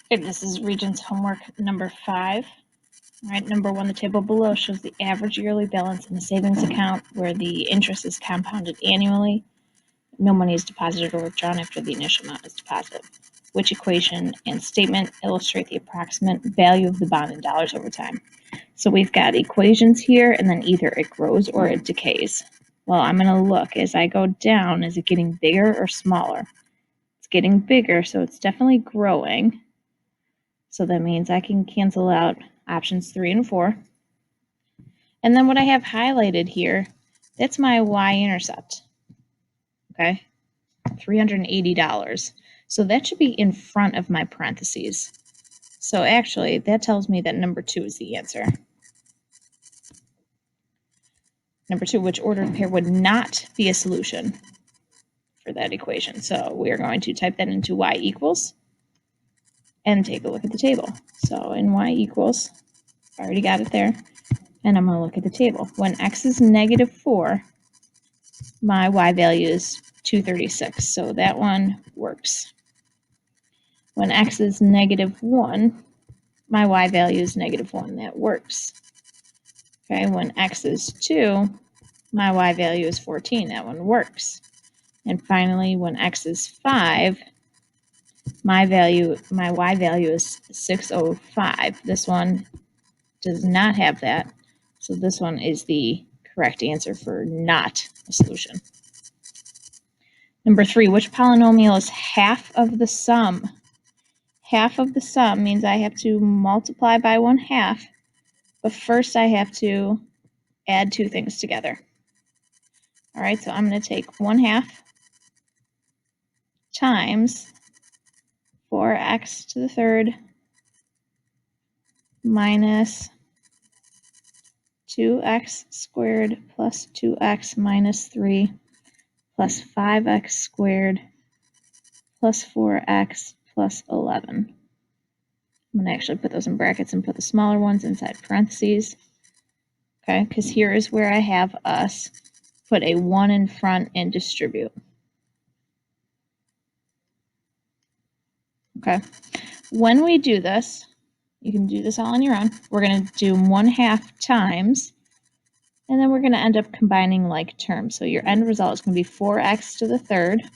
Okay, this is Regents homework number 5. All right, number 1, the table below shows the average yearly balance in a savings account where the interest is compounded annually. No money is deposited or withdrawn after the initial amount is deposited. Which equation and statement illustrate the approximate value of the bond in dollars over time? So we've got equations here, and then either it grows or it decays. Well, I'm going to look as I go down. Is it getting bigger or smaller? It's getting bigger, so it's definitely growing. So that means I can cancel out options 3 and 4. And then what I have highlighted here, that's my y-intercept. Okay, $380. So that should be in front of my parentheses. So actually, that tells me that number 2 is the answer. Number 2, which ordered pair would not be a solution for that equation? So we are going to type that into y equals and take a look at the table. So in y equals, I already got it there, and I'm going to look at the table. When x is -4, my y value is 236, so that one works. When x is -1, my y value is -1, that works. Okay, when x is 2, my y value is 14, that one works. And finally, when x is 5, my y value is 605. This one does not have that, so this one is the correct answer for not a solution. Number 3, which polynomial is half of the sum? Half of the sum means I have to multiply by 1/2, but first I have to add 2 things together. All right, so I'm going to take 1/2 times 4x to the third minus 2x squared plus 2x minus 3 plus 5x squared plus 4x plus 11. I'm going to actually put those in brackets and put the smaller ones inside parentheses. Okay, because here is where I have us put a 1 in front and distribute. Okay, when we do this, you can do this all on your own. We're going to do 1/2 times, and then we're going to end up combining like terms. So your end result is going to be 4x to the third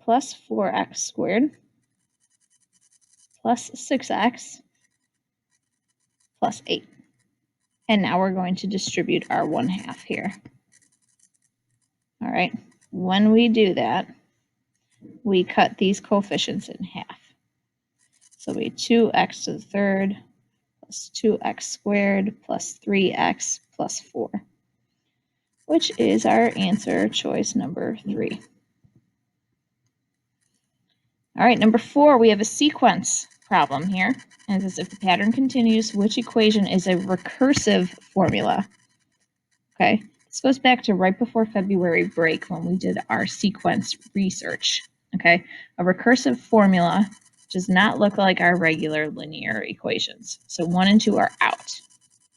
plus 4x squared plus 6x plus 8. And now we're going to distribute our 1/2 here. All right, when we do that, we cut these coefficients in half. So it'll be 2x to the third plus 2x squared plus 3x plus 4, which is our answer, choice number 3. All right, number 4, we have a sequence problem here. And it says if the pattern continues, which equation is a recursive formula? Okay, this goes back to right before February break when we did our sequence research. Okay, a recursive formula does not look like our regular linear equations. So 1 and 2 are out.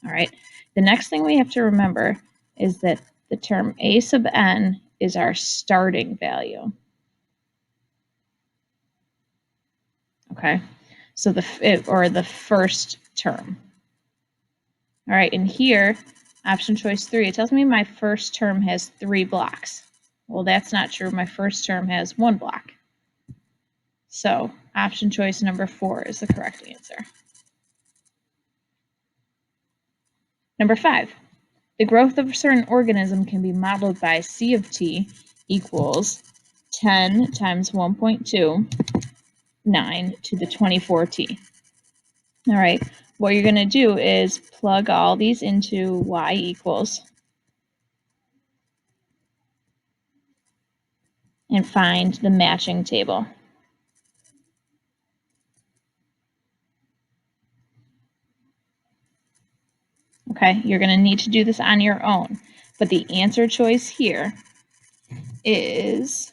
All right, the next thing we have to remember is that the term a sub n is our starting value. Okay, so the first term. All right, and here, option choice 3, it tells me my first term has 3 blocks. Well, that's not true. My first term has 1 block. So option choice number 4 is the correct answer. Number 5, the growth of a certain organism can be modeled by C of t equals 10 times 1.29 to the 24t. All right, what you're going to do is plug all these into y equals and find the matching table. Okay, you're going to need to do this on your own, but the answer choice here is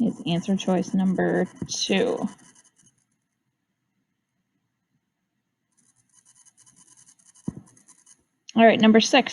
is answer choice number 2. All right, number 6.